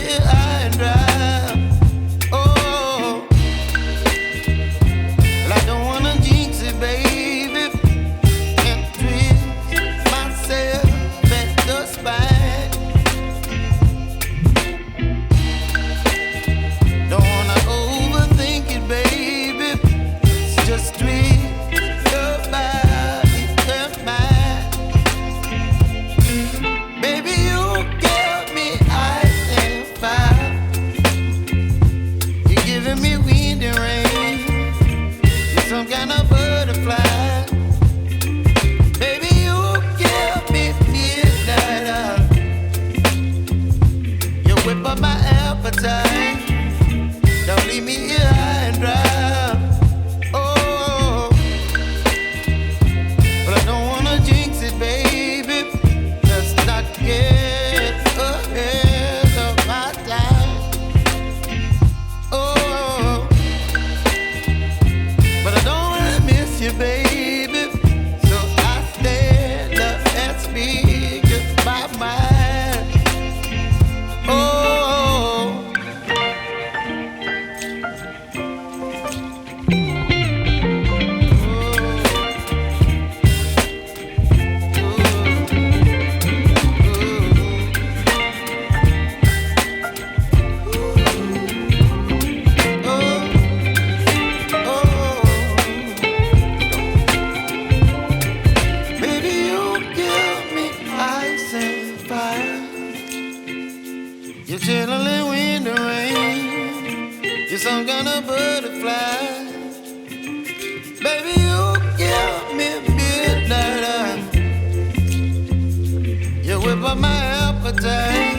here high and dry. Oh, well, I don't wanna jinx it, baby, and twist myself at the spine. Don't wanna overthink it, baby. It's just twist your body and mine. Baby, you give me ice and fire. You're giving me wind and rain. You're some kind of butterfly. Baby, you give me midnight. You whip up my appetite. Don't leave me here high and dry. Oh, but I don't wanna jinx it, baby. Let's not get ahead of my time. Oh, but I don't wanna miss you, baby. So I stand up and speak my mind. Oh. You're chilling wind and rain. You're some kind of butterfly. Baby, you give me midnight. You whip up my appetite.